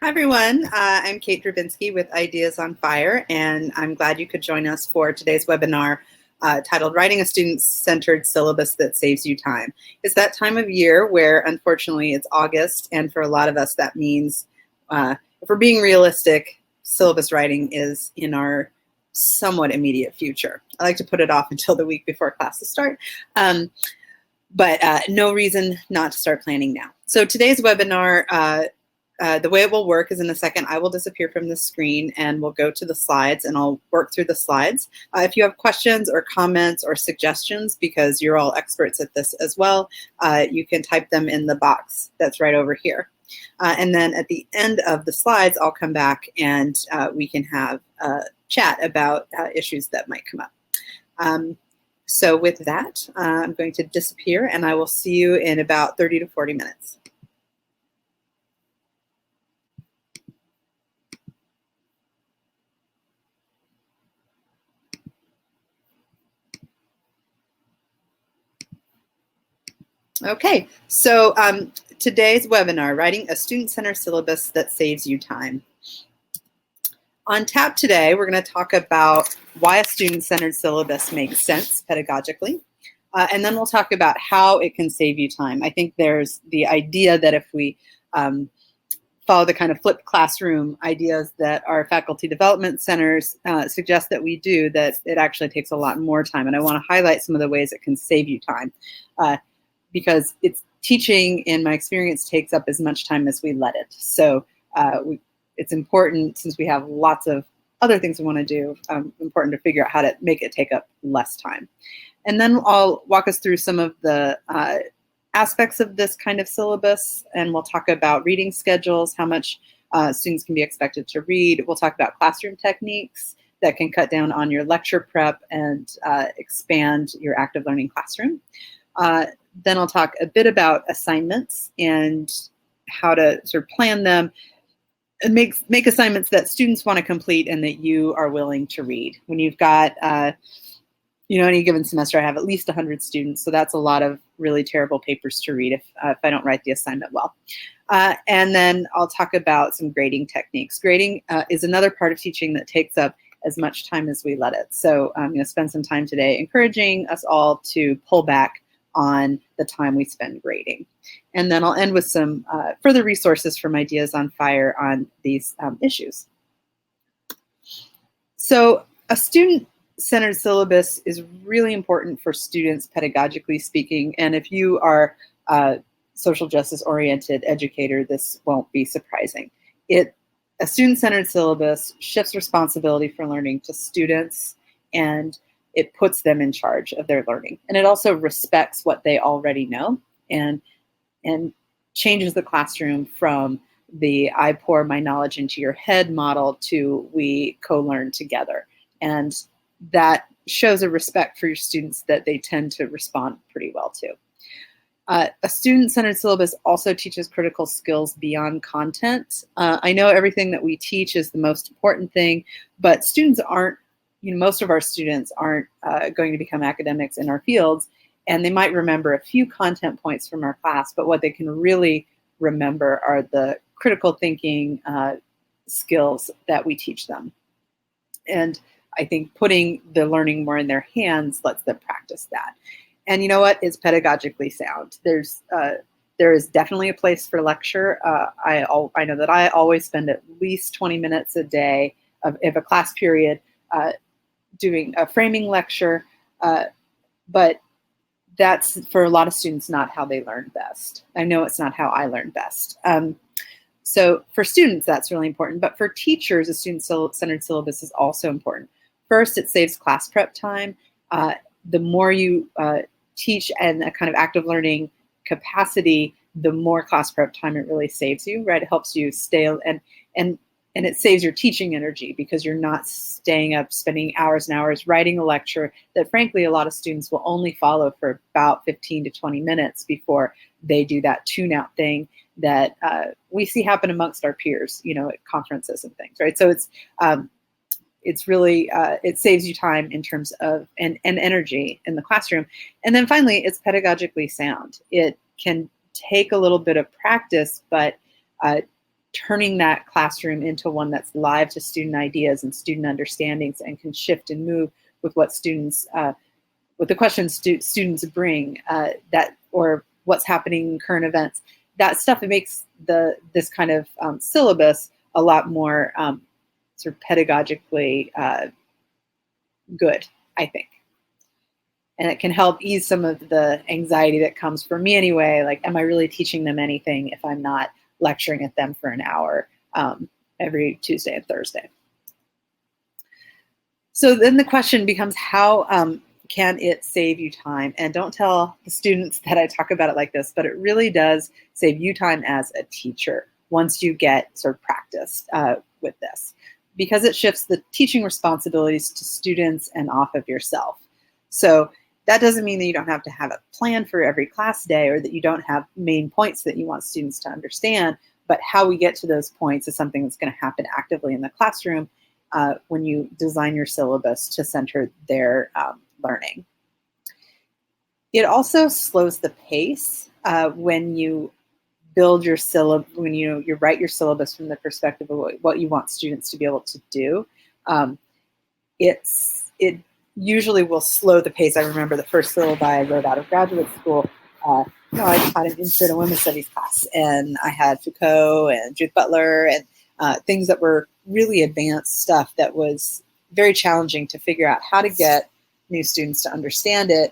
Hi everyone, I'm Kate Drabinski with Ideas on Fire, and I'm glad you could join us for today's webinar titled Writing a Student-Centered Syllabus That Saves You Time. It's that time of year where unfortunately it's August, and for a lot of us that means, if we're being realistic, syllabus writing is in our somewhat immediate future. I like to put it off until the week before classes start. But no reason not to start planning now. So today's webinar, the way it will work is in a second I will disappear from the screen and we'll go to the slides and I'll work through the slides. If you have questions or comments or suggestions, because you're all experts at this as well, you can type them in the box that's right over here. And then at the end of the slides, I'll come back and we can have a chat about issues that might come up. So with that, I'm going to disappear and I will see you in about 30 to 40 minutes. Okay, so today's webinar, Writing a Student-Centered Syllabus That Saves You Time. On tap today, we're going to talk about why a student-centered syllabus makes sense pedagogically, and then we'll talk about how it can save you time. I think there's the idea that if we follow the kind of flipped classroom ideas that our faculty development centers suggest that we do, that it actually takes a lot more time. And I want to highlight some of the ways it can save you time. Because it's teaching, in my experience, takes up as much time as we let it. So it's important, since we have lots of other things we want to do, important to figure out how to make it take up less time. And then I'll walk us through some of the aspects of this kind of syllabus, and we'll talk about reading schedules, how much students can be expected to read. We'll talk about classroom techniques that can cut down on your lecture prep and expand your active learning classroom. Then I'll talk a bit about assignments and how to sort of plan them and make assignments that students want to complete and that you are willing to read. When you've got, any given semester, I have at least 100 students, so that's a lot of really terrible papers to read if I don't write the assignment well. And then I'll talk about some grading techniques. Grading is another part of teaching that takes up as much time as we let it. So I'm going to spend some time today encouraging us all to pull back on the time we spend grading. And then I'll end with some further resources from Ideas on Fire on these issues. So a student-centered syllabus is really important for students, pedagogically speaking, and if you are a social justice-oriented educator, this won't be surprising. A student-centered syllabus shifts responsibility for learning to students, and it puts them in charge of their learning. And it also respects what they already know and changes the classroom from the I pour my knowledge into your head model to we co-learn together. And that shows a respect for your students that they tend to respond pretty well to. A student-centered syllabus also teaches critical skills beyond content. I know everything that we teach is the most important thing, but students aren't, most of our students aren't going to become academics in our fields, and they might remember a few content points from our class, but what they can really remember are the critical thinking skills that we teach them. And I think putting the learning more in their hands lets them practice that. And you know what? It's pedagogically sound. There is definitely a place for lecture. I know that I always spend at least 20 minutes a day of a class period doing a framing lecture, but that's, for a lot of students, not how they learn best. I know it's not how I learn best. So for students, that's really important, but for teachers, a student-centered syllabus is also important. First, it saves class prep time. The more you teach in a kind of active learning capacity, the more class prep time it really saves you, right? It helps you stay, and it saves your teaching energy because you're not staying up, spending hours and hours writing a lecture that, frankly, a lot of students will only follow for about 15 to 20 minutes before they do that tune-out thing that we see happen amongst our peers, at conferences and things, right? So it's really, it saves you time in terms of, and energy in the classroom. And then finally, it's pedagogically sound. It can take a little bit of practice, but turning that classroom into one that's live to student ideas and student understandings and can shift and move with what students, with the questions students bring, or what's happening in current events. That stuff, it makes this kind of syllabus a lot more sort of pedagogically good, I think. And it can help ease some of the anxiety that comes for me anyway, like, am I really teaching them anything if I'm not lecturing at them for an hour every Tuesday and Thursday? So then the question becomes, how can it save you time? And don't tell the students that I talk about it like this, but it really does save you time as a teacher once you get sort of practiced with this, because it shifts the teaching responsibilities to students and off of yourself. So that doesn't mean that you don't have to have a plan for every class day or that you don't have main points that you want students to understand, but how we get to those points is something that's going to happen actively in the classroom when you design your syllabus to center their learning. It also slows the pace when you build your syllabus, when you write your syllabus from the perspective of what you want students to be able to do. It usually will slow the pace. I remember the first syllabi I wrote out of graduate school. I taught an intro to women's studies class, and I had Foucault and Judith Butler and things that were really advanced stuff that was very challenging to figure out how to get new students to understand it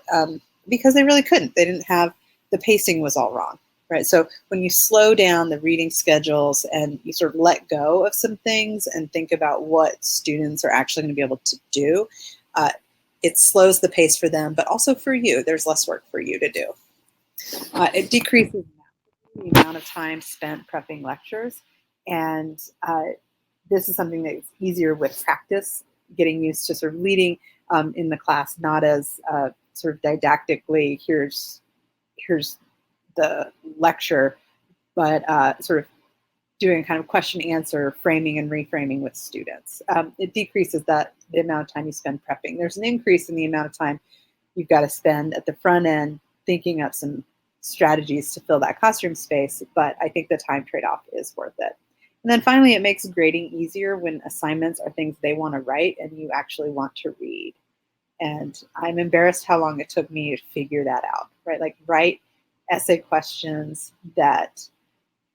because they really couldn't. They didn't have, the pacing was all wrong, right? So when you slow down the reading schedules and you sort of let go of some things and think about what students are actually going to be able to do, it slows the pace for them, but also for you. There's less work for you to do. It decreases the amount of time spent prepping lectures, and this is something that's easier with practice, getting used to sort of leading in the class, not as sort of didactically, here's the lecture, but sort of doing kind of question answer, framing and reframing with students. It decreases the amount of time you spend prepping. There's an increase in the amount of time you've got to spend at the front end thinking up some strategies to fill that classroom space, but I think the time trade-off is worth it. And then finally, it makes grading easier when assignments are things they want to write and you actually want to read. And I'm embarrassed how long it took me to figure that out, right? Like, write essay questions that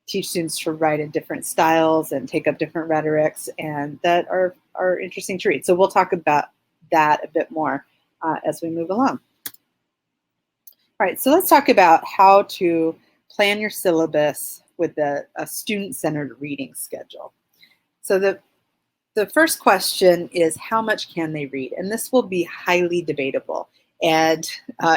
teach students to write in different styles and take up different rhetorics, and that are interesting to read. So we'll talk about that a bit more as we move along. All right, so let's talk about how to plan your syllabus with a student-centered reading schedule. So the first question is, how much can they read? And this will be highly debatable. And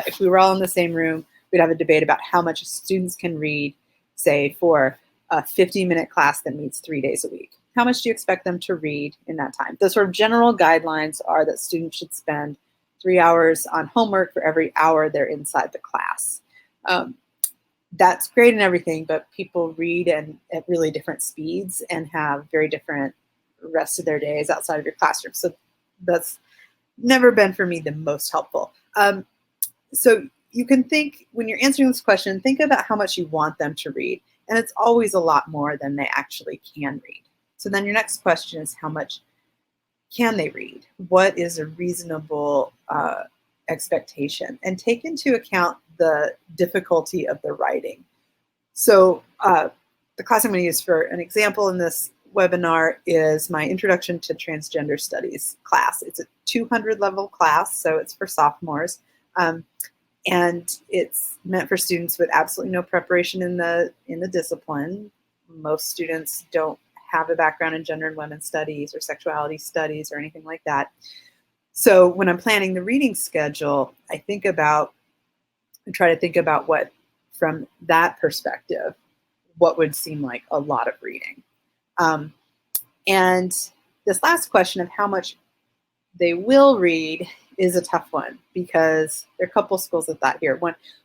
if we were all in the same room, we'd have a debate about how much students can read, say, for a 50-minute class that meets 3 days a week. How much do you expect them to read in that time? The sort of general guidelines are that students should spend 3 hours on homework for every hour they're inside the class. That's great and everything, but people read at really different speeds and have very different rest of their days outside of your classroom. So that's never been for me the most helpful. So you can think, when you're answering this question, think about how much you want them to read. And it's always a lot more than they actually can read. So then your next question is, how much can they read? What is a reasonable expectation? And take into account the difficulty of the writing. So the class I'm going to use for an example in this webinar is my Introduction to Transgender Studies class. It's a 200 level class, so it's for sophomores. And it's meant for students with absolutely no preparation in the discipline. Most students don't have a background in gender and women's studies or sexuality studies or anything like that. So when I'm planning the reading schedule, I try to think about what, from that perspective, what would seem like a lot of reading. And this last question of how much they will read is a tough one, because there are a couple schools of thought here.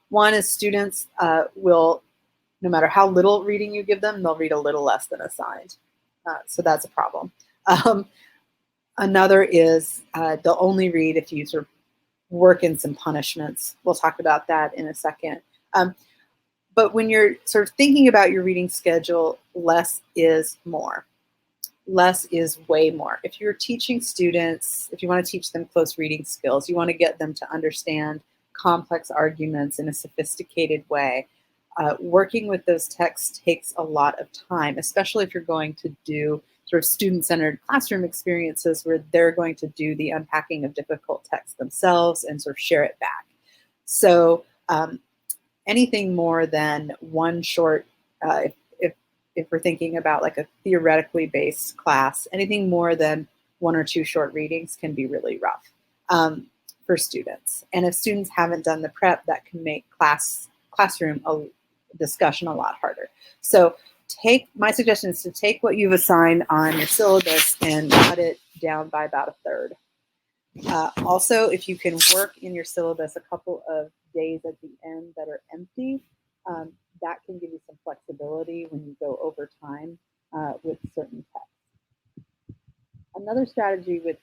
One is students will, no matter how little reading you give them, they'll read a little less than assigned. So that's a problem. Another is they'll only read if you sort of work in some punishments. We'll talk about that in a second. But when you're sort of thinking about your reading schedule, less is more. Less is way more. If you're teaching students, if you want to teach them close reading skills, you want to get them to understand complex arguments in a sophisticated way. Working with those texts takes a lot of time, especially if you're going to do sort of student-centered classroom experiences where they're going to do the unpacking of difficult texts themselves and sort of share it back. So anything more than one short, if we're thinking about like a theoretically based class, anything more than one or two short readings can be really rough for students. And if students haven't done the prep, that can make classroom discussion a lot harder. So my suggestion is to take what you've assigned on your syllabus and cut it down by about a third. Also, if you can work in your syllabus a couple of days at the end that are empty, that can give you some flexibility when you go over time with certain texts. Another strategy with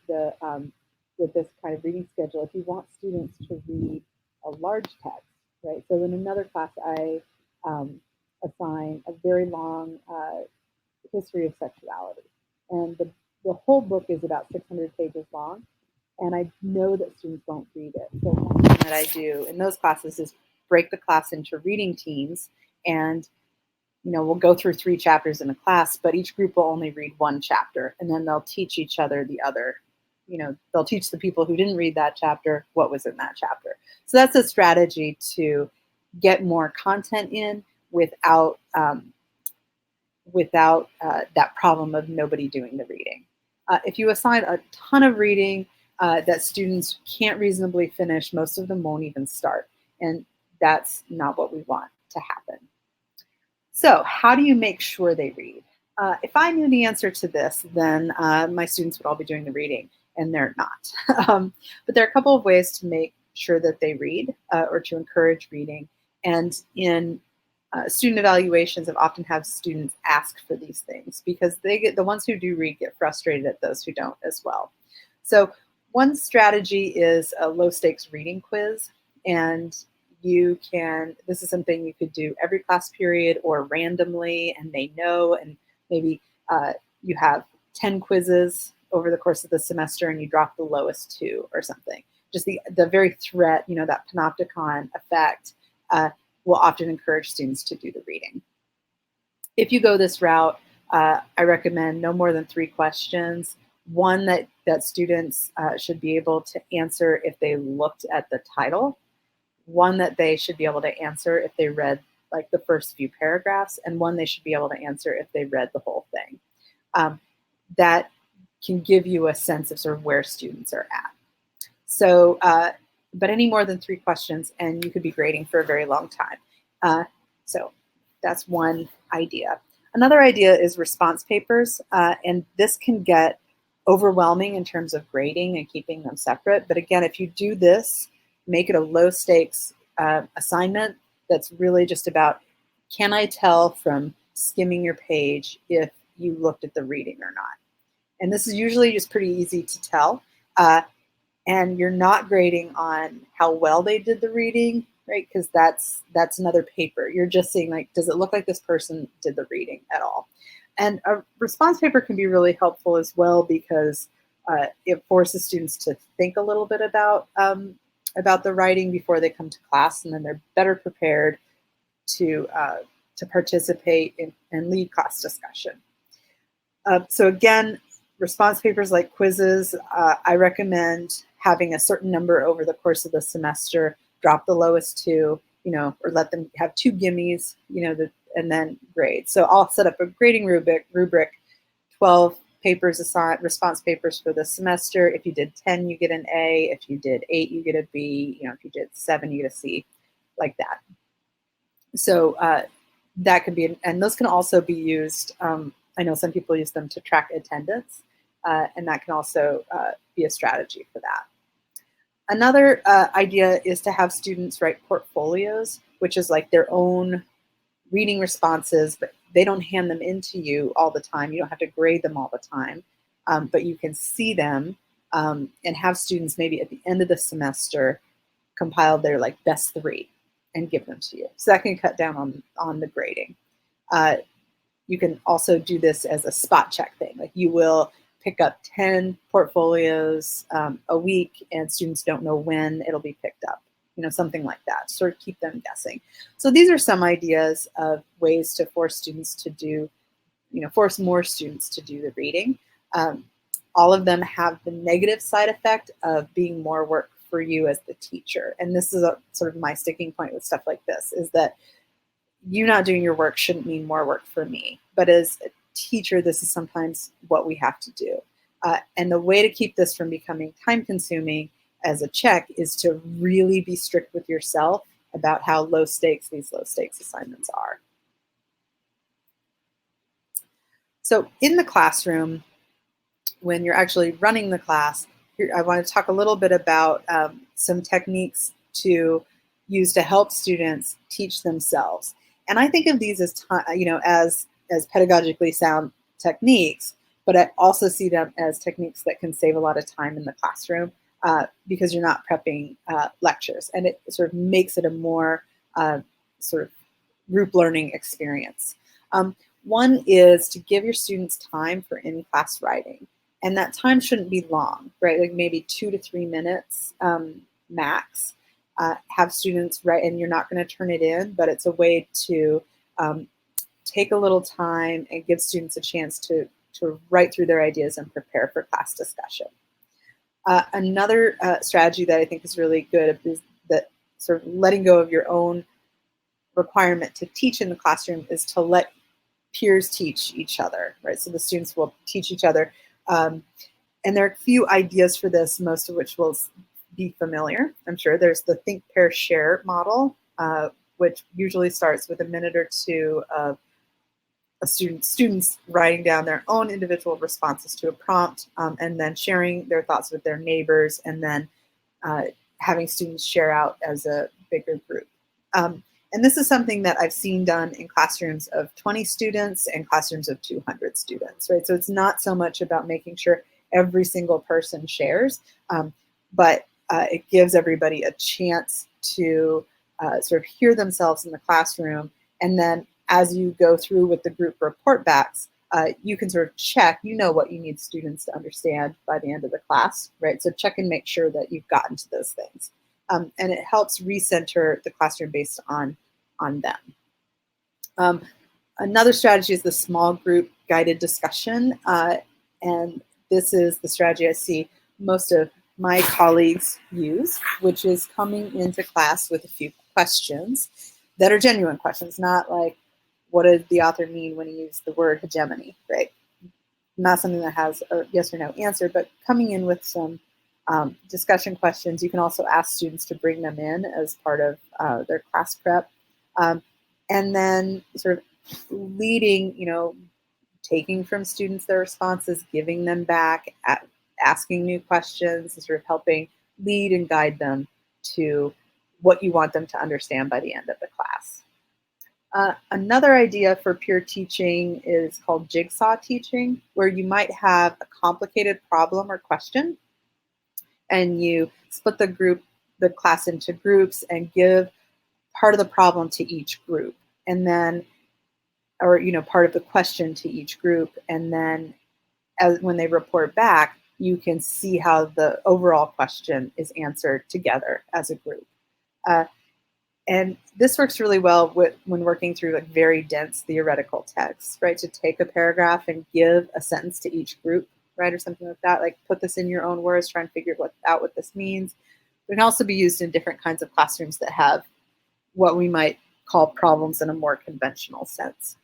this kind of reading schedule, if you want students to read a large text, right? So in another class, I assign a very long history of sexuality, and the whole book is about 600 pages long. And I know that students won't read it. So one thing that I do in those classes is break the class into reading teams, and we'll go through 3 chapters in a class, but each group will only read 1 chapter, and then they'll teach each other the other. They'll teach the people who didn't read that chapter what was in that chapter. So that's a strategy to get more content in without that problem of nobody doing the reading. If you assign a ton of reading that students can't reasonably finish, most of them won't even start. And that's not what we want to happen. So how do you make sure they read? If I knew the answer to this, then my students would all be doing the reading, and they're not. But there are a couple of ways to make sure that they read or to encourage reading. And in student evaluations, I've often had students ask for these things because the ones who do read get frustrated at those who don't as well. So one strategy is a low stakes reading quiz, and this is something you could do every class period or randomly, and they know, and maybe you have 10 quizzes over the course of the semester and you drop the lowest 2 or something. Just the very threat, that panopticon effect will often encourage students to do the reading. If you go this route, I recommend no more than 3 questions. One that students should be able to answer if they looked at the title. One that they should be able to answer if they read like the first few paragraphs, and one they should be able to answer if they read the whole thing. That can give you a sense of sort of where students are at. So, but any more than 3 questions, and you could be grading for a very long time. So that's one idea. Another idea is response papers, and this can get overwhelming in terms of grading and keeping them separate. But again, if you do this, make it a low stakes assignment that's really just about, can I tell from skimming your page if you looked at the reading or not? And this is usually just pretty easy to tell. And you're not grading on how well they did the reading, right? Because that's another paper. You're just seeing, like, does it look like this person did the reading at all? And a response paper can be really helpful as well because it forces students to think a little bit about the writing before they come to class, and then they're better prepared to participate in and lead class discussion. So again, response papers like quizzes, I recommend having a certain number over the course of the semester, drop the lowest 2, or let them have 2 gimmies, and then grade. So I'll set up a grading rubric, 12 papers assigned, response papers for the semester. If you did 10, you get an A. If you did 8, you get a B. If you did 7, you get a C, like that. So that could be, and those can also be used. I know some people use them to track attendance, and that can also be a strategy for that. Another idea is to have students write portfolios, which is like their own reading responses, but they don't hand them into you all the time. You don't have to grade them all the time, but you can see them and have students maybe at the end of the semester compile their best 3. and give them to you. So that can cut down on the grading. You can also do this as a spot check thing. Like you will pick up 10 portfolios a week and students don't know when it'll be picked up. Something like that, sort of keep them guessing. So these are some ideas of ways to force students to do, force more students to do the reading. All of them have the negative side effect of being more work for you as the teacher. And this is sort of my sticking point with stuff like this, is that you not doing your work shouldn't mean more work for me. But as a teacher, this is sometimes what we have to do. And the way to keep this from becoming time-consuming as a check is to really be strict with yourself about how low stakes these low stakes assignments are. So in the classroom, when you're actually running the class, I want to talk a little bit about some techniques to use to help students teach themselves. And I think of these as, as pedagogically sound techniques, but I also see them as techniques that can save a lot of time in the classroom because you're not prepping lectures, and it sort of makes it a more sort of group learning experience. One is to give your students time for in-class writing. And that time shouldn't be long, right? Like maybe 2 to 3 minutes max. Have students write, and you're not going to turn it in, but it's a way to take a little time and give students a chance to write through their ideas and prepare for class discussion. Another strategy that I think is really good is that sort of letting go of your own requirement to teach in the classroom is to let peers teach each other, right? So the students will teach each other. And there are a few ideas for this, most of which will be familiar, I'm sure. There's the think, pair, share model, which usually starts with a minute or two of students writing down their own individual responses to a prompt, and then sharing their thoughts with their neighbors, and then having students share out as a bigger group. And this is something that I've seen done in classrooms of 20 students and classrooms of 200 students, right? So it's not so much about making sure every single person shares, but it gives everybody a chance to sort of hear themselves in the classroom. And then as you go through with the group report backs, you can sort of check, what you need students to understand by the end of the class, right? So check and make sure that you've gotten to those things. And it helps recenter the classroom based on them. Another strategy is the small group guided discussion. And this is the strategy I see most of my colleagues use, which is coming into class with a few questions that are genuine questions, not like, what did the author mean when he used the word hegemony, right? Not something that has a yes or no answer, but coming in with some discussion questions. You can also ask students to bring them in as part of their class prep. And then sort of leading, taking from students their responses, giving them back, asking new questions, and sort of helping lead and guide them to what you want them to understand by the end of the class. Another idea for peer teaching is called jigsaw teaching, where you might have a complicated problem or question, and you split the class into groups and give part of the problem to each group, and then, or part of the question to each group, and then when they report back, you can see how the overall question is answered together as a group. And this works really well when working through like very dense theoretical texts, right? To take a paragraph and give a sentence to each group, right? Or something like that, like put this in your own words, try and figure out what this means. It can also be used in different kinds of classrooms that have what we might call problems in a more conventional sense.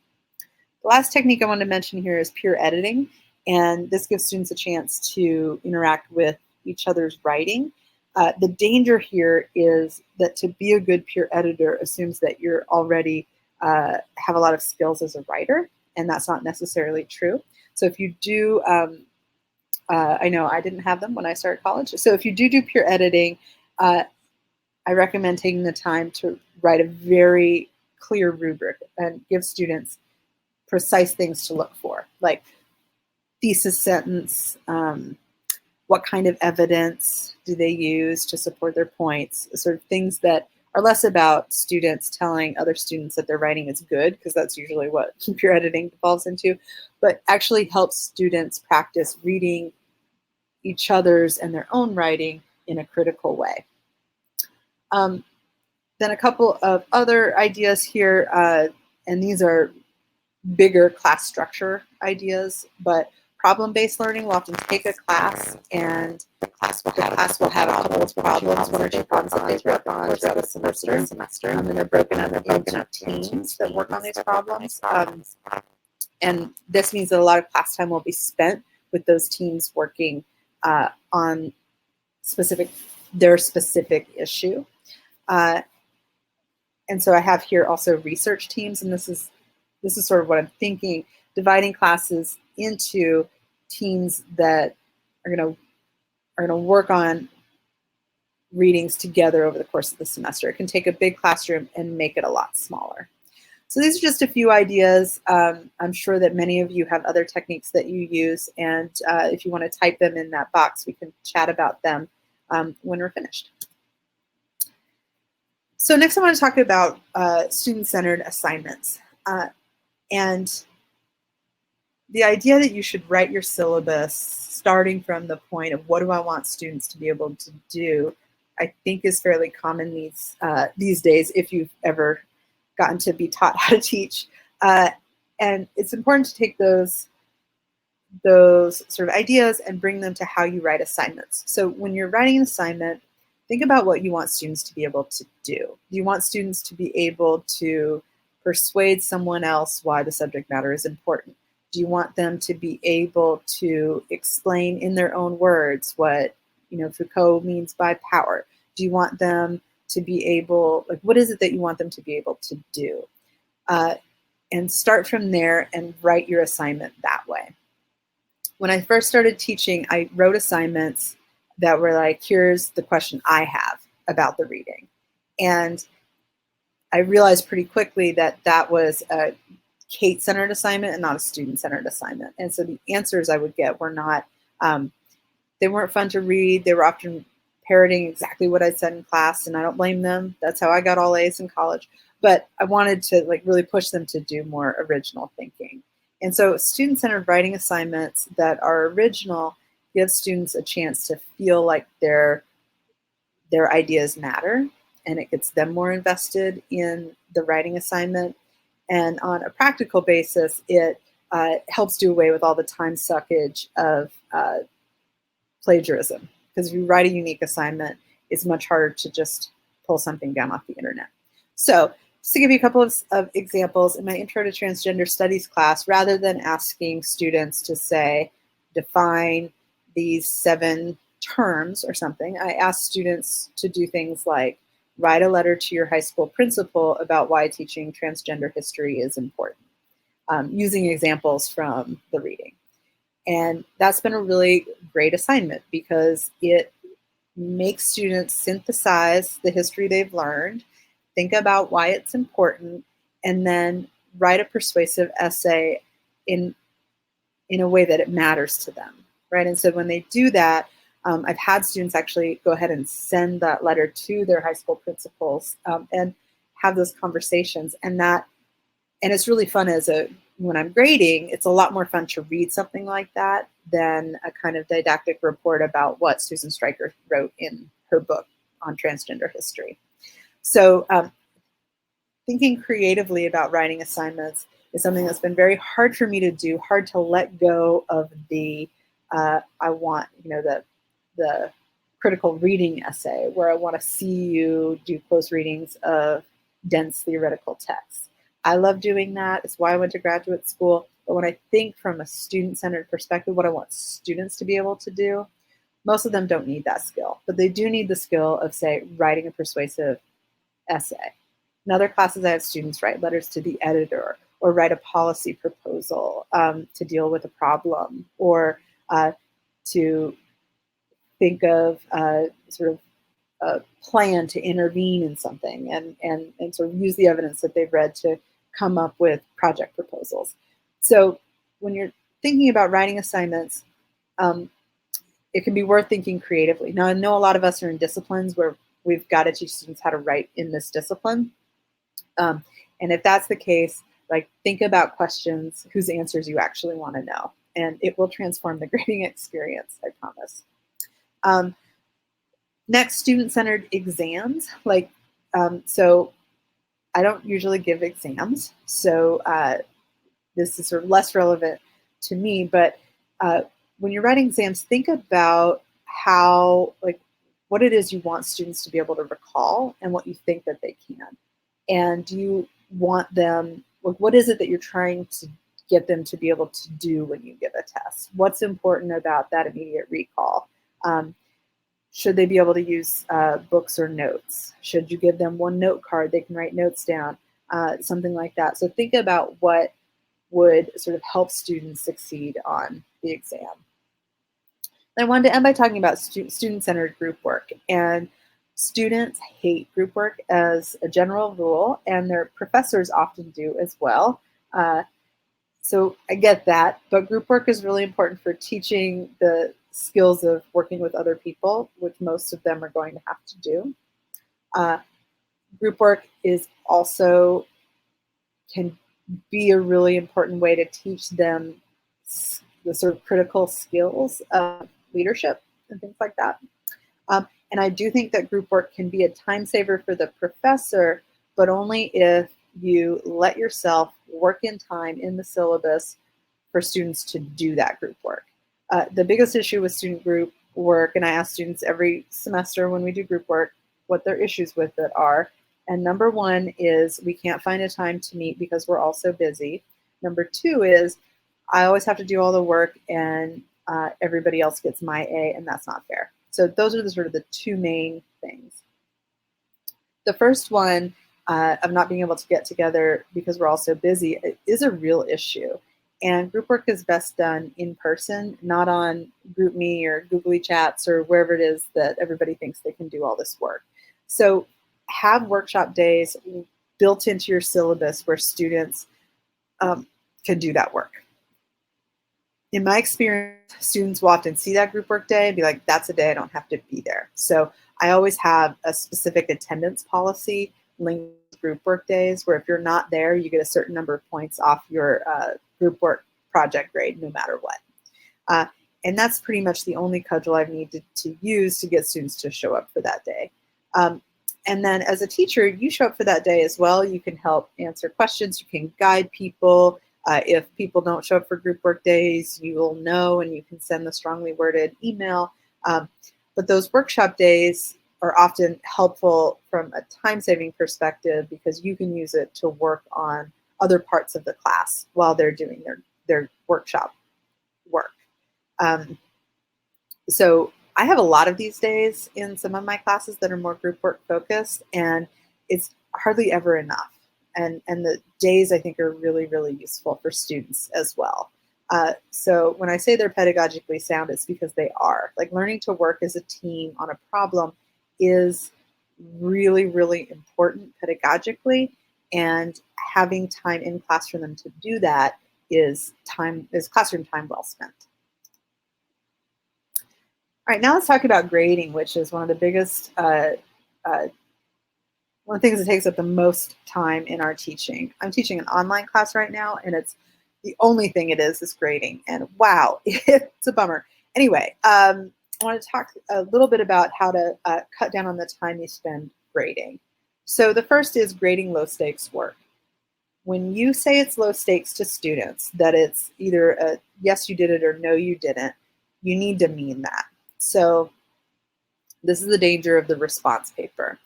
The last technique I want to mention here is peer editing. And this gives students a chance to interact with each other's writing. The danger here is that to be a good peer editor assumes that you're already have a lot of skills as a writer, and that's not necessarily true. So if you do, I know I didn't have them when I started college. So if you do peer editing, I recommend taking the time to write a very clear rubric and give students precise things to look for, like thesis sentence, what kind of evidence do they use to support their points, sort of things that are less about students telling other students that their writing is good, because that's usually what peer editing falls into, but actually helps students practice reading each other's and their own writing in a critical way. Then a couple of other ideas here, and these are bigger class structure ideas, but problem-based learning will often take a class, and the class will have a couple of problems, one or two problems that they've worked on throughout the semester, and they're broken up into teams that work on these problems. And this means that a lot of class time will be spent with those teams working on their specific issue. And so I have here also research teams, and this is sort of what I'm thinking, dividing classes into teams that are going to work on readings together over the course of the semester. It can take a big classroom and make it a lot smaller. So these are just a few ideas. I'm sure that many of you have other techniques that you use, and if you want to type them in that box, we can chat about them when we're finished. So next I want to talk about student-centered assignments. And the idea that you should write your syllabus starting from the point of what do I want students to be able to do, I think is fairly common these days if you've ever gotten to be taught how to teach. And it's important to take those sort of ideas and bring them to how you write assignments. So when you're writing an assignment, think about what you want students to be able to do. Do you want students to be able to persuade someone else why the subject matter is important? Do you want them to be able to explain in their own words what Foucault means by power? Do you want them to be able, what is it that you want them to be able to do? And start from there and write your assignment that way. When I first started teaching, I wrote assignments that were like, here's the question I have about the reading. And I realized pretty quickly that that was a Kate-centered assignment and not a student-centered assignment. And so the answers I would get were not, they weren't fun to read. They were often parroting exactly what I said in class, and I don't blame them. That's how I got all A's in college. But I wanted to really push them to do more original thinking. And so student-centered writing assignments that are original give students a chance to feel like their ideas matter, and it gets them more invested in the writing assignment. And on a practical basis, it helps do away with all the time suckage of plagiarism. Because if you write a unique assignment, it's much harder to just pull something down off the internet. So just to give you a couple of examples, in my Intro to Transgender Studies class, rather than asking students to say, define these 7 terms or something, I asked students to do things like write a letter to your high school principal about why teaching transgender history is important, using examples from the reading. And that's been a really great assignment because it makes students synthesize the history they've learned, think about why it's important, and then write a persuasive essay in a way that it matters to them, right? And so when they do that, I've had students actually go ahead and send that letter to their high school principals and have those conversations. And it's really fun when I'm grading, it's a lot more fun to read something like that than a kind of didactic report about what Susan Stryker wrote in her book on transgender history. So thinking creatively about writing assignments is something that's been very hard for me to do, hard to let go of the, I want, the critical reading essay where I want to see you do close readings of dense theoretical texts. I love doing that. It's why I went to graduate school. But when I think from a student-centered perspective, what I want students to be able to do, most of them don't need that skill, but they do need the skill of, say, writing a persuasive essay. In other classes, I have students write letters to the editor or write a policy proposal to deal with a problem, or to think of sort of a plan to intervene in something and sort of use the evidence that they've read to come up with project proposals. So when you're thinking about writing assignments, it can be worth thinking creatively. Now, I know a lot of us are in disciplines where we've got to teach students how to write in this discipline. And if that's the case, like, think about questions whose answers you actually want to know, and it will transform the grading experience, I promise. Next, student-centered exams. So I don't usually give exams, so this is sort of less relevant to me, but when you're writing exams, think about what it is you want students to be able to recall and what you think that they can. And do you want them, what is it that you're trying to get them to be able to do when you give a test? What's important about that immediate recall? Should they be able to use books or notes? Should you give them one note card they can write notes down? Something like that. So think about what would sort of help students succeed on the exam. I wanted to end by talking about student-centered group work. And students hate group work as a general rule, and their professors often do as well. So I get that, but group work is really important for teaching the skills of working with other people, which most of them are going to have to do. Group work is also can be a really important way to teach them the sort of critical skills of leadership and things like that. And I do think that group work can be a time saver for the professor, but only if you let yourself work in time in the syllabus for students to do that group work. The biggest issue with student group work, and I ask students every semester when we do group work what their issues with it are. And number one is we can't find a time to meet because we're all so busy. Number two is I always have to do all the work and everybody else gets my A, and that's not fair. So those are the two main things. The first one of not being able to get together because we're all so busy is a real issue. And group work is best done in person, not on GroupMe or Googly Chats or wherever it is that everybody thinks they can do all this work. So have workshop days built into your syllabus where students can do that work. In my experience, students will often see that group work day and be like, that's a day I don't have to be there. So I always have a specific attendance policy linked to group work days where if you're not there, you get a certain number of points off your group work project grade no matter what. And that's pretty much the only cudgel I've needed to use to get students to show up for that day. And then as a teacher, you show up for that day as well. You can help answer questions. You can guide people. If people don't show up for group work days, you will know and you can send the strongly worded email. But those workshop days are often helpful from a time-saving perspective because you can use it to work on other parts of the class while they're doing their workshop work. So I have a lot of these days in some of my classes that are more group work focused, and it's hardly ever enough. And the days I think are really, really useful for students as well. So when I say they're pedagogically sound, it's because they are. Like learning to work as a team on a problem is really, really important pedagogically, and having time in class for them to do that is classroom time well spent. All right, now let's talk about grading, which is one of the biggest, one of the things that takes up the most time in our teaching. I'm teaching an online class right now, and it's the only thing it is grading. And wow, it's a bummer. Anyway, I want to talk a little bit about how to cut down on the time you spend grading. So the first is grading low stakes work. When you say it's low stakes to students, that it's either a yes, you did it or no, you didn't, you need to mean that. So this is the danger of the response paper,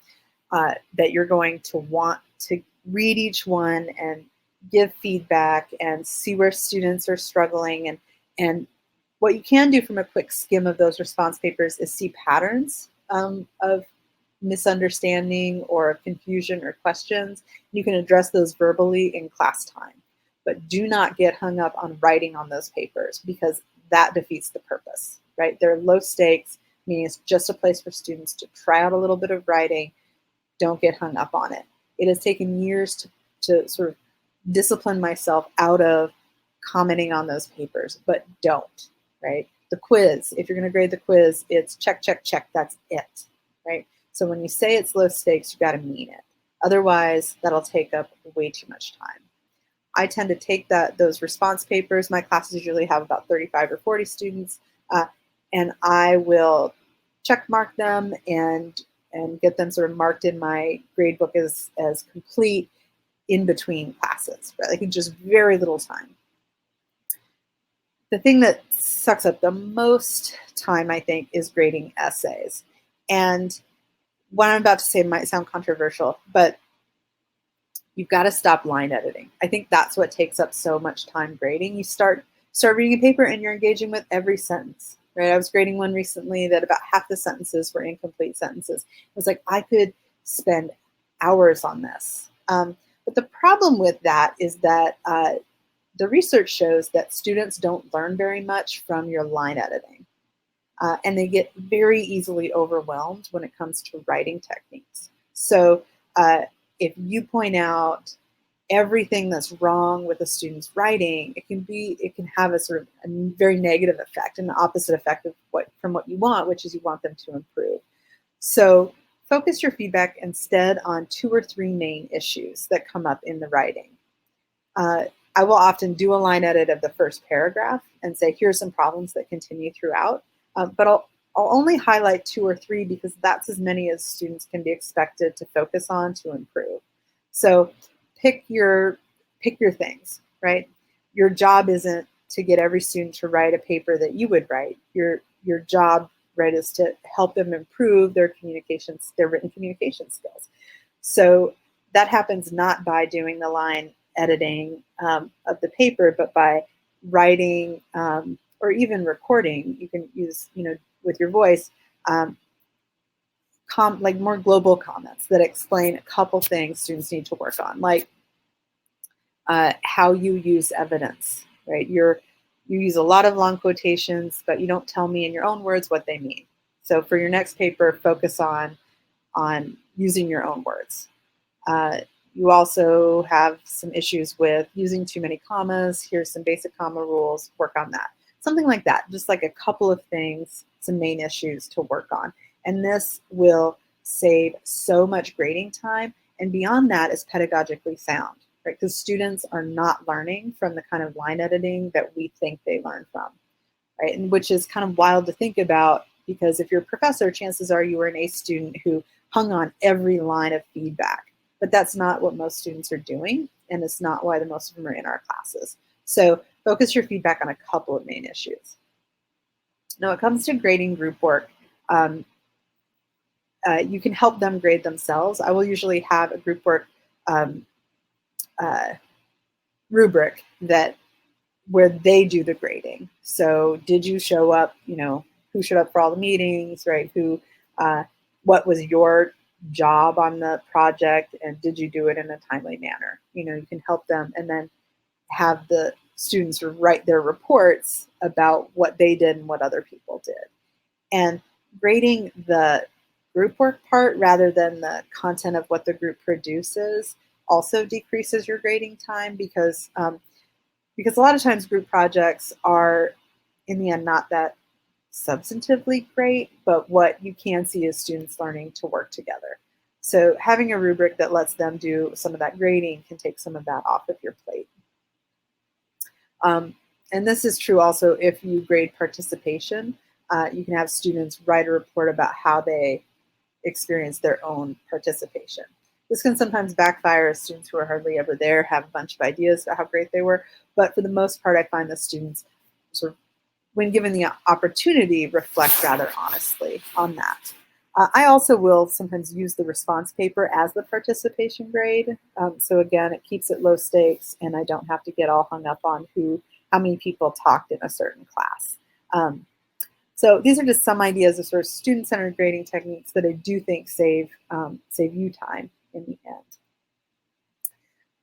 that you're going to want to read each one and give feedback and see where students are struggling. And what you can do from a quick skim of those response papers is see patterns of misunderstanding or confusion or questions. You can address those verbally in class time, but do not get hung up on writing on those papers because that defeats the purpose, right? They're low stakes, meaning it's just a place for students to try out a little bit of writing. Don't get hung up on it. It has taken years to sort of discipline myself out of commenting on those papers, but don't, right? The quiz, if you're going to grade the quiz, it's check, check, check, that's it, right? So when you say it's low stakes, you got to mean it. Otherwise, that'll take up way too much time. I tend to take those response papers. My classes usually have about 35 or 40 students, and I will check mark them and get them sort of marked in my grade book as complete in between classes, right? Like in just very little time. The thing that sucks up the most time, I think, is grading essays. And what I'm about to say might sound controversial, but you've got to stop line editing. I think that's what takes up so much time grading. You start reading a paper and you're engaging with every sentence, right? I was grading one recently that about half the sentences were incomplete sentences. It was like, I could spend hours on this. But the problem with that is that the research shows that students don't learn very much from your line editing. And they get very easily overwhelmed when it comes to writing techniques. So if you point out everything that's wrong with a student's writing, it can have a sort of a very negative effect, and the opposite effect of from what you want, which is you want them to improve. So focus your feedback instead on 2 or 3 main issues that come up in the writing. I will often do a line edit of the first paragraph and say, here's some problems that continue throughout, but I'll only highlight 2 or 3 because that's as many as students can be expected to focus on to improve. So pick your things, right? Your job isn't to get every student to write a paper that you would write. Your job, right, is to help them improve their written communication skills. So that happens not by doing the line editing of the paper, but by writing or even recording. You can use, with your voice, like more global comments that explain a couple things students need to work on, like how you use evidence, right? You use a lot of long quotations, but you don't tell me in your own words what they mean. So for your next paper, focus on using your own words. You also have some issues with using too many commas. Here's some basic comma rules, work on that. Something like that, just like a couple of things, some main issues to work on. And this will save so much grading time. And beyond that is pedagogically sound, right? Because students are not learning from the kind of line editing that we think they learn from, right? And which is kind of wild to think about, because if you're a professor, chances are you were an A student who hung on every line of feedback. But that's not what most students are doing, and it's not why the most of them are in our classes. So focus your feedback on a couple of main issues. Now, when it comes to grading group work, you can help them grade themselves. I will usually have a group work rubric where they do the grading. So did you show up, who showed up for all the meetings, right? What was your job on the project, and did you do it in a timely manner? You can help them and then have the students write their reports about what they did and what other people did. And grading the group work part rather than the content of what the group produces also decreases your grading time, because a lot of times group projects are in the end not that substantively great, but what you can see is students learning to work together. So having a rubric that lets them do some of that grading can take some of that off of your plate. And this is true also if you grade participation. You can have students write a report about how they experience their own participation. This can sometimes backfire as students who are hardly ever there have a bunch of ideas about how great they were, but for the most part, I find the students sort of, when given the opportunity, reflect rather honestly on that. I also will sometimes use the response paper as the participation grade. So again, it keeps it low stakes, and I don't have to get all hung up on how many people talked in a certain class. So these are just some ideas of sort of student-centered grading techniques that I do think save you time in the end.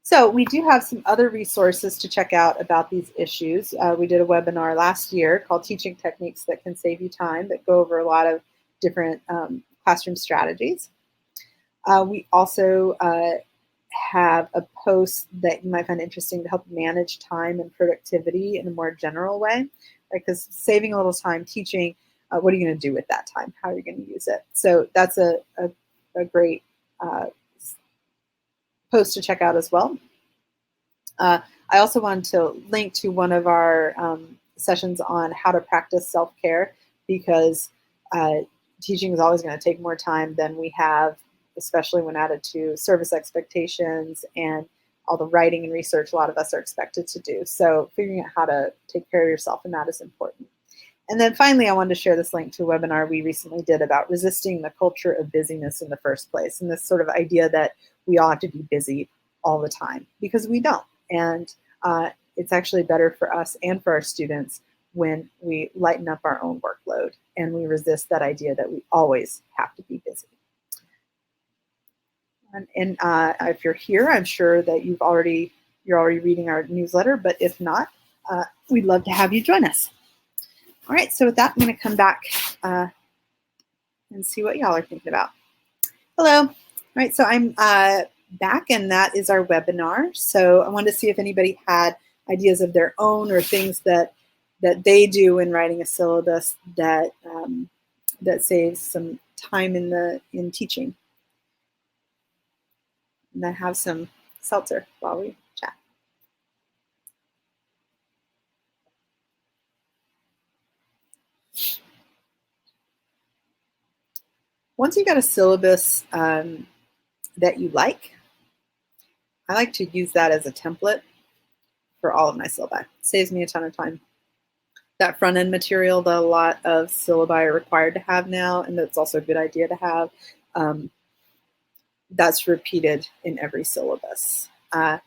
So we do have some other resources to check out about these issues. We did a webinar last year called Teaching Techniques That Can Save You Time that go over a lot of different classroom strategies. We also have a post that you might find interesting to help manage time and productivity in a more general way, right? Because saving a little time teaching, what are you going to do with that time? How are you going to use it? So that's a a great post to check out as well. I also wanted to link to one of our sessions on how to practice self-care, because teaching is always going to take more time than we have, especially when added to service expectations and all the writing and research a lot of us are expected to do. So figuring out how to take care of yourself in that is important. And then finally, I wanted to share this link to a webinar we recently did about resisting the culture of busyness in the first place, and this sort of idea that we all have to be busy all the time, because we don't. And it's actually better for us and for our students when we lighten up our own workload and we resist that idea that we always have to be busy. And if you're here, I'm sure that you're already reading our newsletter, but if not, we'd love to have you join us. All right, so with that, I'm going to come back and see what y'all are thinking about. Hello. All right, so I'm back, and that is our webinar. So I wanted to see if anybody had ideas of their own or things that they do in writing a syllabus that that saves some time in teaching. And I have some seltzer while we chat. Once you got a syllabus that you like, I like to use that as a template for all of my syllabi. It saves me a ton of time. That front end material that a lot of syllabi are required to have now, and that's also a good idea to have, that's repeated in every syllabus. I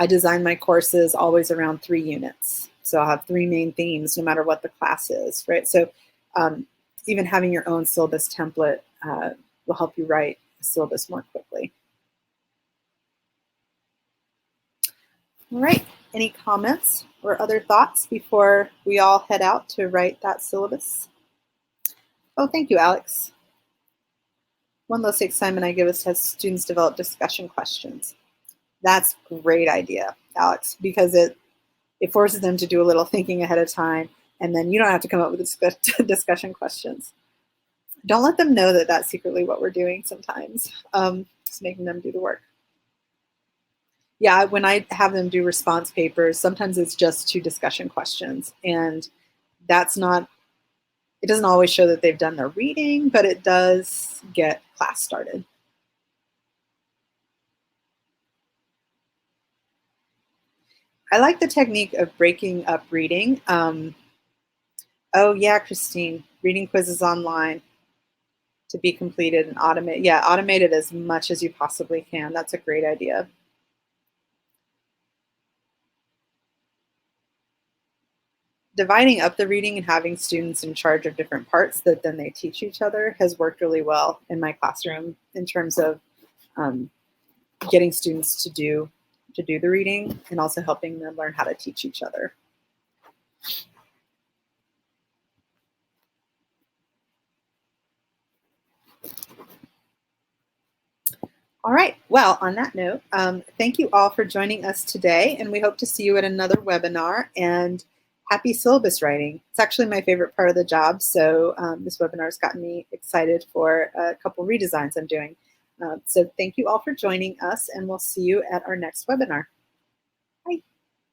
design my courses always around 3 units. So I'll have 3 main themes no matter what the class is, right? So even having your own syllabus template will help you write a syllabus more quickly. All right, any comments or other thoughts before we all head out to write that syllabus? Oh, thank you, Alex. One low stakes assignment I give is to have students develop discussion questions. That's a great idea, Alex, because it forces them to do a little thinking ahead of time, and then you don't have to come up with discussion questions. Don't let them know that that's secretly what we're doing sometimes, just making them do the work. Yeah, when I have them do response papers, sometimes it's just 2 discussion questions, and that's not, it doesn't always show that they've done their reading, but it does get class started. I like the technique of breaking up reading. Oh yeah, Christine, reading quizzes online to be completed and automate. Yeah, automate it as much as you possibly can. That's a great idea. Dividing up the reading and having students in charge of different parts that then they teach each other has worked really well in my classroom in terms of getting students to do the reading and also helping them learn how to teach each other. All right, well, on that note, thank you all for joining us today, and we hope to see you at another webinar, and happy syllabus writing. It's actually my favorite part of the job, so this webinar has gotten me excited for a couple redesigns I'm doing. So thank you all for joining us, and we'll see you at our next webinar.